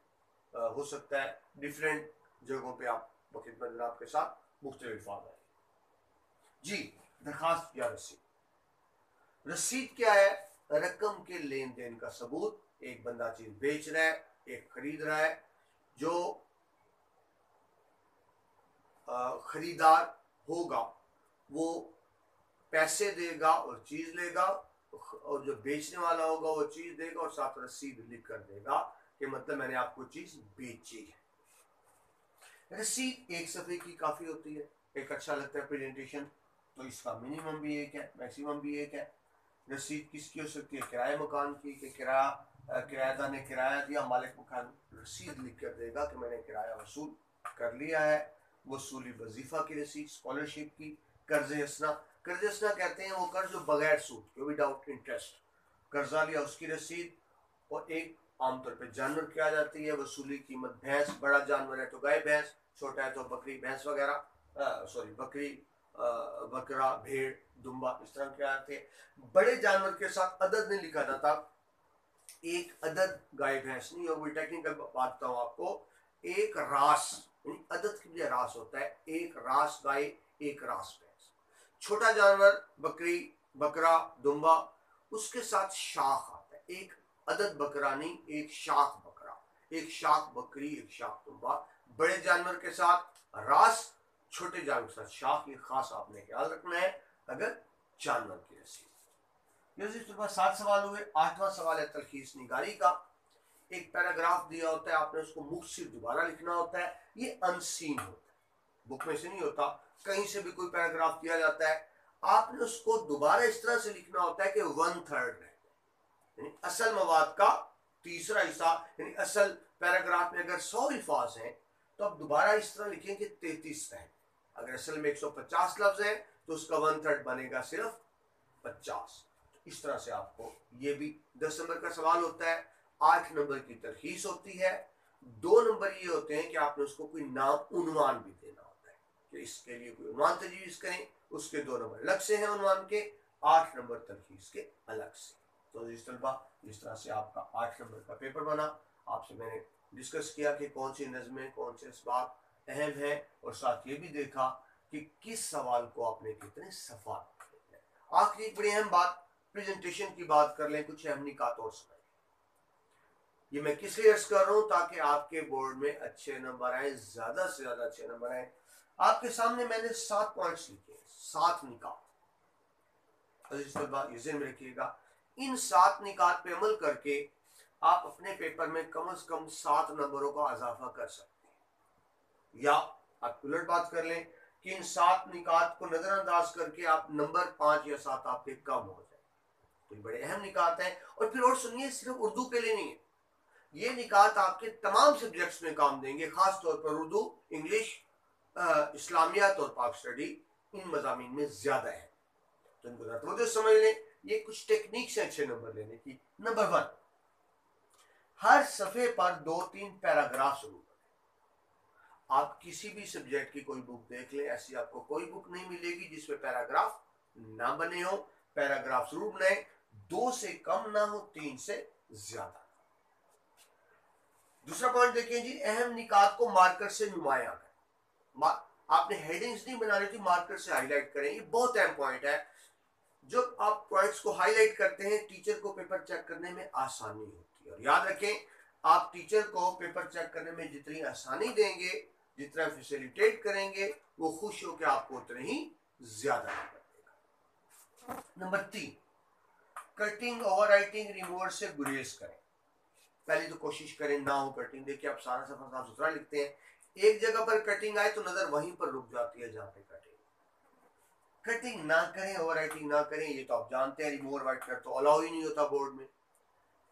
हो सकता है। डिफरेंट जगहों पे आप खिदमत जनाब के साथ मुख्तलिफ अल्फाज आए। जी, दरखास्त या रसीद। रसीद क्या है? रकम के लेन देन का सबूत। एक बंदा चीज बेच रहा है, एक खरीद रहा है, जो खरीदार होगा वो पैसे देगा और चीज लेगा, और जो बेचने वाला होगा वो चीज देगा और साथ रसीद लिख कर देगा कि मतलब मैंने आपको चीज बेची है। रसीद एक सफे की काफी होती है, एक अच्छा लगता है प्रेजेंटेशन, तो इसका मिनिमम भी एक है, मैक्सिमम भी एक है। रसीद किसकी हो सकती है? किराए मकान की, कि किराएदार ने किराया दिया, मालिक मकान रसीद लिख कर देगा कि मैंने किराया वसूल कर लिया है। वसूली वजीफा की रसीद, स्कॉलरशिप की, कर्ज हसना। कर्ज हसना कहते हैं वो कर्ज जो बगैर सूद के, विदाउट इंटरेस्ट कर्जा लिया उसकी रसीद। और एक आमतौर पे जानवर की आ जाती है वसूली कीमत। भैंस, बड़ा जानवर है तो गाय भैंस, छोटा है तो बकरी भैंस वगैरह, सॉरी बकरी बकरा भेड़ दुम्बा, इस तरह के आते हैं। बड़े जानवर के साथ अदद नहीं लिखा जाता, एक अदद गाय भैंस नहीं, और वो टेक्निकल बात बताऊं आपको, एक रास, अदद के लिए रास होता है, एक रास गाय एक रास भैंस। छोटा जानवर बकरी बकरा दुम्बा, उसके साथ शाख आता है, एक अदद बकरा नहीं, एक शाख बकरा, एक शाख बकरी, एक शाख दुम्बा। बड़े जानवर के साथ रास, छोटे जानवर के साथ शाख। ये खास आपने ख्याल रखना है अगर जानवर की रसीद। इसके पास 7 सवाल हुए। 8वां सवाल है तलखीस निगारी का। एक पैराग्राफ दिया होता है, आपने उसको मुख से दोबारा लिखना होता है। ये अनसीन होता है, बुक में से नहीं होता, कहीं से भी कोई पैराग्राफ दिया जाता है, आपने उसको दोबारा इस तरह से लिखना होता है कि 1/3 रह जाए, यानी असल मवाद का तीसरा हिस्सा। यानी असल पैराग्राफ में अगर 100 अल्फाज हैं तो आप दोबारा इस तरह लिखें कि 33 रहे। अगर असल में 150 लफ्ज है तो उसका 1/3 बनेगा सिर्फ 50। इस तरह से आपको, ये भी 10 नंबर का सवाल होता है। 8 नंबर की तरखीस होती है। 2 नंबर ये होते हैं कि आपने उसको कोई नाम उन्वान भी देना होता है कि इसके लिए कोई उन्वान तजवीज़ करें, उसके 2 नंबर अलग से हैं उन्वान के, 8 नंबर तरखीस के अलग से। तो इस तरह से आपका 8 नंबर का पेपर बना। आपसे मैंने डिस्कस किया कि कौन सी नज़में, कौन से असबाब अहम हैं, और साथ ये भी देखा कि किस सवाल को आपने कितने सफा। आखिरी बड़ी अहम बात, प्रेजेंटेशन की बात कर लें, कुछ अहम निकात और सुनाए। ये मैं किस लिए अर्ज कर रहा हूं? ताकि आपके बोर्ड में अच्छे नंबर आए, ज्यादा से ज्यादा अच्छे नंबर आए। आपके सामने मैंने 7 पॉइंट्स लिखे, 7 निकात। ये ज़हन में रखिएगा, इन 7 निकात पे अमल करके आप अपने पेपर में कम से कम 7 नंबरों का इजाफा कर सकते हैं। या आप उलट बात कर लें कि इन 7 निकात को नजरअंदाज करके आप नंबर 5 या 7 आपके कम हो जाए। तो बड़े अहम निकात हैं। और फिर और सुनिए, सिर्फ उर्दू के लिए नहीं है, ये निकात आपके तमाम सब्जेक्ट्स में काम देंगे, खास तौर पर उर्दू, इंग्लिश, इस्लामियात और पाक स्टडी, इन मजामीन में ज्यादा है। तो इनको तवज्जो समझ लें। ये कुछ टेक्निक्स हैं अच्छे नंबर लेने की। नंबर 1, हर सफे पर 2-3 पैराग्राफ शुरू करें। आप किसी भी सब्जेक्ट की कोई बुक देख लें, ऐसी आपको कोई बुक नहीं मिलेगी जिसमें पैराग्राफ ना बने हो। पैराग्राफ जरूर बनाए, 2 से कम ना हो, 3 से ज्यादा। दूसरा पॉइंट देखिए जी, अहम निकात को मार्कर से नुमाया करें। आपने हेडिंग्स नहीं बनानी थी, मार्कर से हाईलाइट करें। ये बहुत अहम पॉइंट है। जब आप पॉइंट्स को हाईलाइट करते हैं, टीचर को पेपर चेक करने में आसानी होती है। और याद रखें, आप टीचर को पेपर चेक करने में जितनी आसानी देंगे, जितना फैसिलिटेट करेंगे, वो खुश होकर आपको उतने ही ज्यादा नंबर देगा। Number 3, cutting, over writing, remover से गुरेज करें। पहले तो कोशिश करें ना हो कटिंग। देखिए आप सारा सफा साफ सुथरा लिखते हैं, एक जगह पर कटिंग आए तो नजर वहीं पर रुक जाती है जहां पे कटिंग ना करें, ओवर राइटिंग ना करें। ये तो आप जानते हैं, रिमूवर राइट कर तो अलाउ ही नहीं होता बोर्ड में।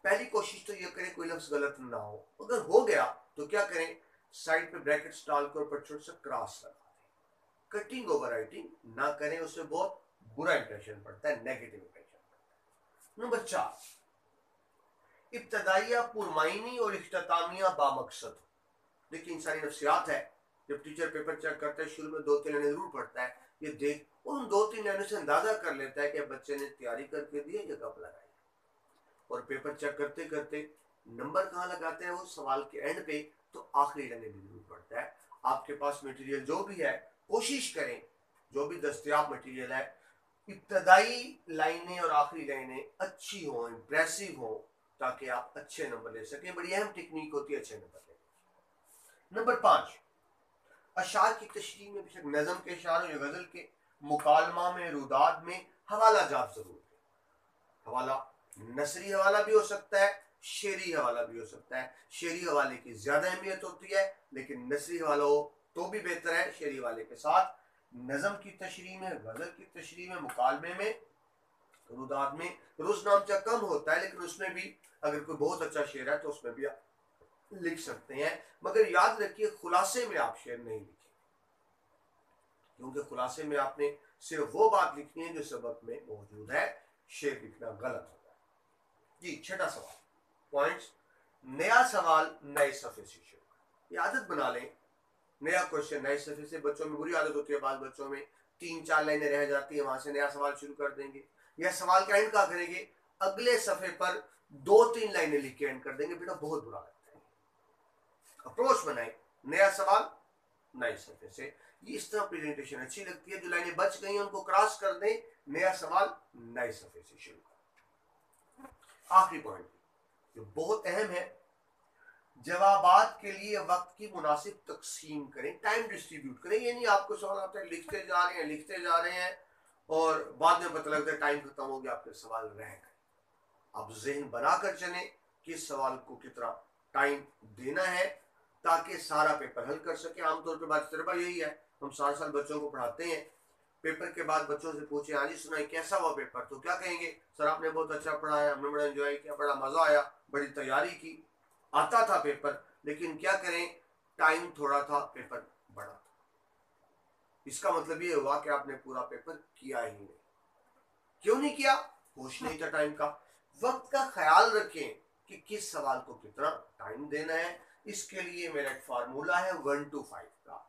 पहली कोशिश तो ये करें कोई लफ्ज गलत ना हो। अगर हो गया तो क्या करें, साइड पे ब्रैकेट्स डालकर ऊपर छोटा सा क्रॉस लगा दें। कटिंग ओवर राइटिंग ना करें, उससे बहुत बुरा इंप्रेशन पड़ता है, नेगेटिव इंप्रेशन पड़ता है। नंबर 4, इब्तदाइया पुरमाइनी और इख्तितामिया बामकसद। देखिए इंसानी नफ्सियात है, जब टीचर पेपर चेक करता है शुरू में 2-3 लाइनें जरूर पढ़ता है, ये देख उन 2-3 लाइनों से अंदाजा कर लेता है कि बच्चे ने तैयारी करके दी है या कब लगाई। और पेपर चेक करते करते नंबर कहाँ लगाते हैं वो सवाल के एंड पे, तो आखिरी लाइनें भी जरूर पढ़ता है। आपके पास मटेरियल जो भी है कोशिश करें जो भी दस्तयाब मटेरियल है इब्तदाई लाइनें और आखिरी लाइनें अच्छी हो, इंप्रेसिव हो, ताकि आप अच्छे नंबर ले सकें। बड़ी अहम टेक्निक होती है अच्छे नंबर लेने। नंबर 5, अशार की तशरीह में बेशक नज़म के अशार या गजल के मुकालमा में रुदाद में हवाला जात जरूर है। हवाला नसरी हवाला भी हो सकता है, शेरी हवाला भी हो सकता है। शेरी हवाले की ज्यादा अहमियत होती है, लेकिन नसरी हवाला हो तो भी बेहतर है शेरी हवाले के साथ। नज़म की तशरीह में, गजल की तशरीह में, मुकालमे में, रुदाद में रुजनामचा कम होता है, लेकिन उसमें भी अगर कोई बहुत अच्छा शेर है तो उसमें भी आप लिख सकते हैं। मगर याद रखिए खुलासे में आप शेर नहीं लिखें, क्योंकि खुलासे में आपने सिर्फ वो बात लिखनी है जो सबक में मौजूद है। शेर लिखना गलत होता है जी। 6वां सवाल पॉइंट्स, नया सवाल नए सफे से शुरू। ये आदत बना लें, नया क्वेश्चन नए सफे से। बच्चों में बुरी आदत होती है, बाद बच्चों में 3-4 लाइनें रह जाती है, वहां से नया सवाल शुरू कर देंगे, या सवाल का एंड क्या करेंगे, अगले सफे पर 2-3 लाइनें लिख के एंड कर देंगे। बेटा बहुत बुरा लगता है। अप्रोच बनाए, नया सवाल नए सफे से। ये इस तरह प्रेजेंटेशन अच्छी लगती है। जो लाइनें बच गई हैं उनको क्रॉस कर दें, नया सवाल नए सफे से शुरू करें। आखिरी पॉइंट जो बहुत अहम है, जवाबात के लिए वक्त की मुनासिब तकसीम करें, टाइम डिस्ट्रीब्यूट करें। ये नहीं आपको सवाल आता है लिखते जा रहे हैं और बाद में पता लगता है टाइम खत्म हो गया, आपके सवाल रह गए। आप जहन बनाकर चले कि सवाल को कितना टाइम देना है ताकि सारा पेपर हल कर सके। आमतौर पर बात तजर्बा यही है, हम साल साल बच्चों को पढ़ाते हैं, पेपर के बाद बच्चों से पूछे हाँ जी सुनाई कैसा हुआ पेपर, तो क्या कहेंगे, सर आपने बहुत अच्छा पढ़ाया, हमने बड़ा एंजॉय किया, बड़ा मजा आया, बड़ी तैयारी की, आता था पेपर, लेकिन क्या करें टाइम थोड़ा था, पेपर बड़ा था। इसका मतलब ये हुआ कि आपने पूरा पेपर किया ही नहीं। क्यों नहीं किया, होश नहीं था टाइम का। वक्त का ख्याल रखें कि किस सवाल को कितना टाइम देना है। इसके लिए मेरा एक फार्मूला है 1 to 5 का।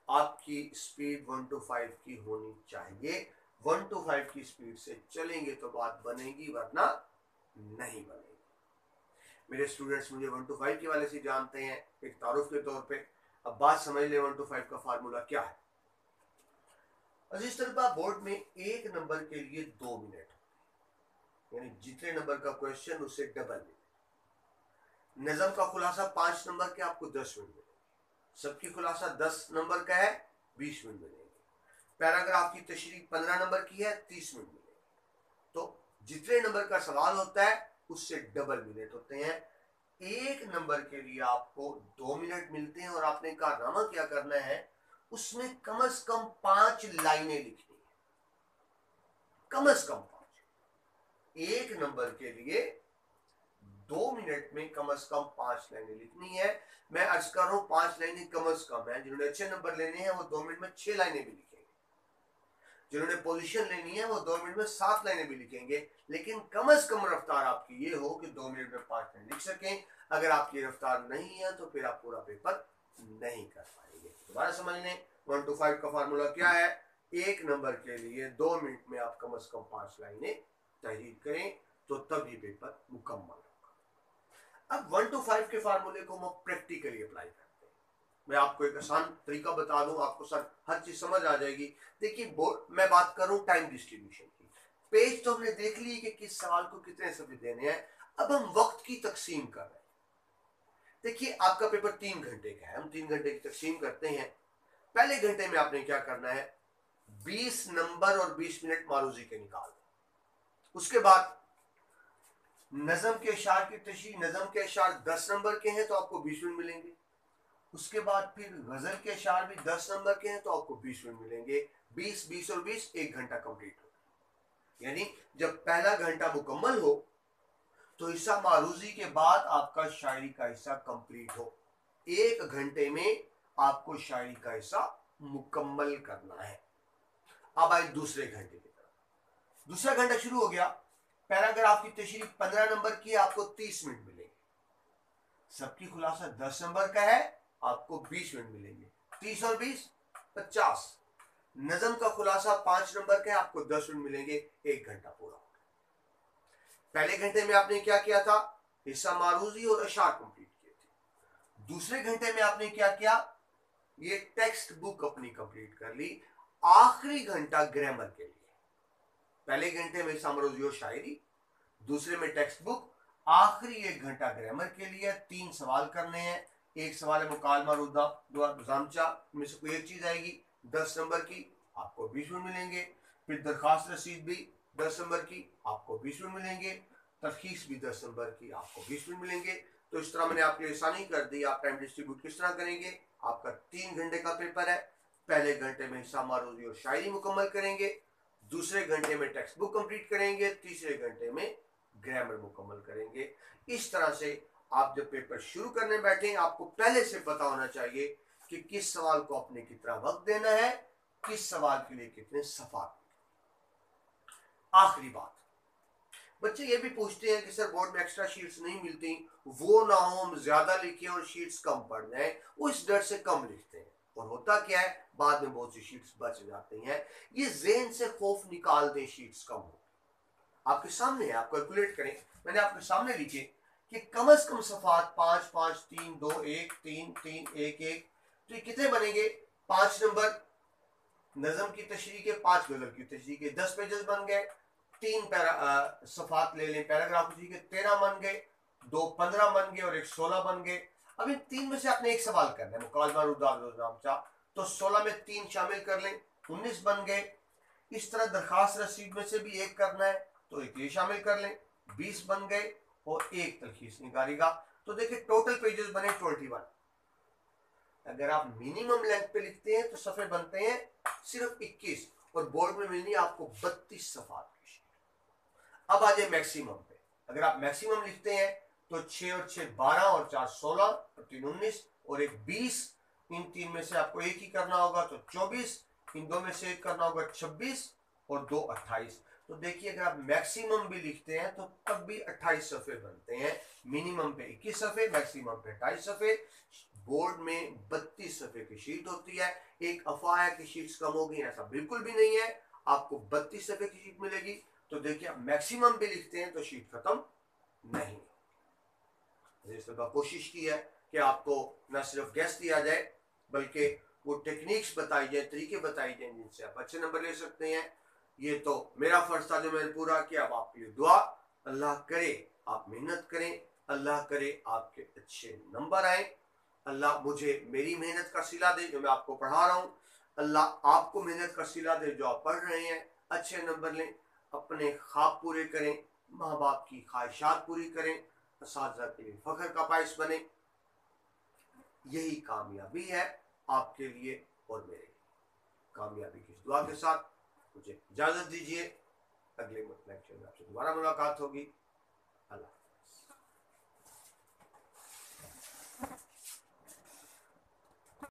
आपकी स्पीड 1 to 5 की होनी चाहिए। 1 to 5 की स्पीड से चलेंगे तो बात बनेगी, वरना नहीं बनेगी। मेरे स्टूडेंट्स मुझे 1 to 5 के वाले से जानते हैं एक तारुफ के तौर पे। अब बात समझ ले 1 to 5 का फार्मूला क्या है। अजीज तलबा, बोर्ड में एक नंबर के लिए 2 मिनट, यानी जितने नंबर का क्वेश्चन उससे डबल मिनट। नज़म का खुलासा 5 नंबर के, आपको 10 मिनट मिलेंगे। सबकी खुलासा 10 नंबर का है, 20 मिनट मिलेंगे। पैराग्राफ की तशरीह 15 नंबर की है, 30 मिनट मिलेंगे। तो जितने नंबर का सवाल होता है उससे डबल मिनट होते हैं। एक नंबर के लिए आपको 2 मिनट मिलते हैं और आपने कारनामा क्या करना है, उसमें कम से कम 5 लाइनें लिखनी है, कम से कम 5। एक नंबर के लिए 2 मिनट में कम से कम 5 लाइनें लिखनी है। मैं अर्ज कर रहा हूं 5 लाइनें कम से कम है। जिन्होंने अच्छे नंबर लेने हैं वो 2 मिनट में 6 लाइनें भी लिखेंगे। जिन्होंने पोजीशन लेनी है वो 2 मिनट में 7 लाइनें भी लिखेंगे। लेकिन कम से कम रफ्तार आपकी ये हो कि 2 मिनट में 5 लाइन लिख सकें। अगर आपकी रफ्तार नहीं है तो फिर आप पूरा पेपर नहीं कर पाएंगे। दोबारा समझ लें, 1 to 5 का फार्मूला क्या है। एक नंबर के लिए 2 मिनट में आप कम से कम 5 लाइनें तहरीर करें तो तभी पेपर मुकम्मल होगा। अब 1 to 5 के फार्मूले को हम प्रैक्टिकली अप्लाई करते हैं। मैं आपको एक आसान तरीका बता दूं, आपको सर हर चीज समझ आ जाएगी। देखिए मैं बात कर रहा हूं टाइम डिस्ट्रीब्यूशन की। पेज तो हमने देख ली कि किस सवाल को कितने सफे देने हैं। अब हम वक्त की तकसीम कर रहे हैं। देखिए आपका पेपर 3 घंटे का है, हम 3 घंटे की तकसीम करते हैं। पहले घंटे में आपने क्या करना है, 20 नंबर और 20 मिनट मारूजी के निकाल। उसके बाद नज़म के अशार की तशरीह, नज़म के अशार 10 नंबर के हैं तो आपको 20 मिनट मिलेंगे। उसके बाद फिर गजल के अशार भी 10 नंबर के हैं तो आपको 20 मिनट मिलेंगे। 20, 20 और 20, 1 घंटा कंप्लीट हो। यानी जब पहला घंटा मुकम्मल हो तो हिस्सा मारूजी के बाद आपका शायरी का हिस्सा कंप्लीट हो। 1 घंटे में आपको शायरी का हिस्सा मुकम्मल करना है। अब आए दूसरे घंटे की तरफ। दूसरा घंटा शुरू हो गया। पैराग्राफ की तशरीह 15 नंबर की, आपको 30 मिनट मिलेंगे। सबकी खुलासा 10 नंबर का है, आपको 20 मिनट मिलेंगे। 30 और 20 50। नजम का खुलासा 5 नंबर का है, आपको 10 मिनट मिलेंगे, 1 घंटा पूरा। पहले घंटे में आपने क्या किया था, हिस्सा मारूजी और अशार कंप्लीट किए थे। दूसरे घंटे में आपने क्या किया, ये टेक्स्ट बुक अपनी कंप्लीट कर ली। आखिरी घंटा ग्रामर के लिए, पहले घंटे में हिस्सा मारूजी और शायरी, दूसरे में टेक्स्ट बुक, आखिरी 1 घंटा ग्रामर के लिए। 3 सवाल करने हैं। एक सवाल है मुकालमा रुदा जामचा में से कोई एक चीज आएगी 10 नंबर की, आपको 20 मिनट मिलेंगे। फिर दरखास्त रसीद भी 10 नंबर की, आपको 20 मिनट मिलेंगे। तरखीस भी 10 नंबर की, आपको 20 मिनट मिलेंगे। तो इस तरह मैंने आपके लिए आसानी कर दी। आप टाइम डिस्ट्रीब्यूट किस तरह करेंगे, आपका 3 घंटे का पेपर है। पहले घंटे में हिस्सा मारूजी और शायरी मुकम्मल करेंगे, दूसरे घंटे में टेक्स्ट बुक कंप्लीट करेंगे, तीसरे घंटे में ग्रामर मुकम्मल करेंगे। इस तरह से आप जब पेपर शुरू करने बैठे, आपको पहले से पता होना चाहिए कि किस सवाल को आपने कितना वक्त देना है, किस सवाल के लिए कितने सफा। आखिरी बात, बच्चे ये भी पूछते हैं कि सर बोर्ड में एक्स्ट्रा शीट्स नहीं मिलती, वो ना हो हम ज्यादा लिखें और शीट्स कम पड़ जाए, उस डर से कम लिखते हैं। और होता क्या है, बाद में बहुत सी शीट्स बच जाती हैं। ये ज़हन से खौफ निकाल दें, शीट्स कम हो। आपके सामने है, आप कैलकुलेट करें। मैंने आपके सामने लिखे कि कम से कम सफात 5 5 3 2 1 3 3 1 1, तो ये कितने बनेंगे, 5 नंबर नजम की तशरीह के, 5 गजल की तशरीह के, 10 पेजेस बन गए। 3 सफात ले लें पैराग्राफ के, 13 बन गए। 2 15 बन गए और 1 16 बन गए। अब इन 3 में से आपने एक सवाल करना है, मुकालमा रुदा, तो 16 में 3 शामिल कर लें, 19 बन गए। इस तरह दरखास्त रसीद में से भी एक करना है, तो एक ये शामिल कर लें, 20 बन गए और एक तलखीस निकालेगा। तो देखिए टोटल पेजेस बने 21। अगर आप मिनिमम लेंथ पे लिखते हैं तो सफे बनते हैं सिर्फ 21, और बोर्ड में मिलनी है आपको 32 सफात की शीट। अब आ जाए मैक्सिमम पे। अगर आप मैक्सिमम लिखते हैं तो 6 और 6 12 और 4 16 और 3 19 और 1 20। इन 3 में से आपको एक ही करना होगा तो 24, इन 2 में से एक करना होगा 26 और 2 28। तो देखिए अगर आप मैक्सिमम भी लिखते हैं तो तब भी 28 सफ़े बनते हैं। मिनिमम पे 21 सफ़े, मैक्सिमम पे 28 सफ़े। बोर्ड में 32 सफ़े की शीट होती है। एक अफवाह है कि शीट्स कम होगी, ऐसा बिल्कुल भी नहीं है, आपको 32 सफ़े की शीट मिलेगी। तो देखिए आप मैक्सिमम भी लिखते हैं तो शीट खत्म नहीं। इस तरह कोशिश की है कि आपको न सिर्फ गेस दिया जाए बल्कि वो टेक्निक्स बताई जाए, तरीके बताई जाए जिनसे आप अच्छे नंबर ले सकते हैं। ये तो मेरा फर्ज था जो मैंने पूरा किया। अब आपके लिए दुआ, अल्लाह करे आप मेहनत करें, अल्लाह करे आपके अच्छे नंबर आए, अल्लाह मुझे मेरी मेहनत का सिला दे जो मैं आपको पढ़ा रहा हूँ, अल्लाह आपको मेहनत का सिला दे जो आप पढ़ रहे हैं, अच्छे नंबर लें, अपने ख्वाब पूरे करें, माँ बाप की ख्वाहिशात पूरी करें, असातिज़ा के लिए फख्र का बाइस बने। यही कामयाबी है आपके लिए और मेरे लिए। कामयाबी की दुआ के साथ मुझे इजाज़त दीजिए। अगले लेक्चर में आपसे दोबारा मुलाकात होगी। अल्लाह।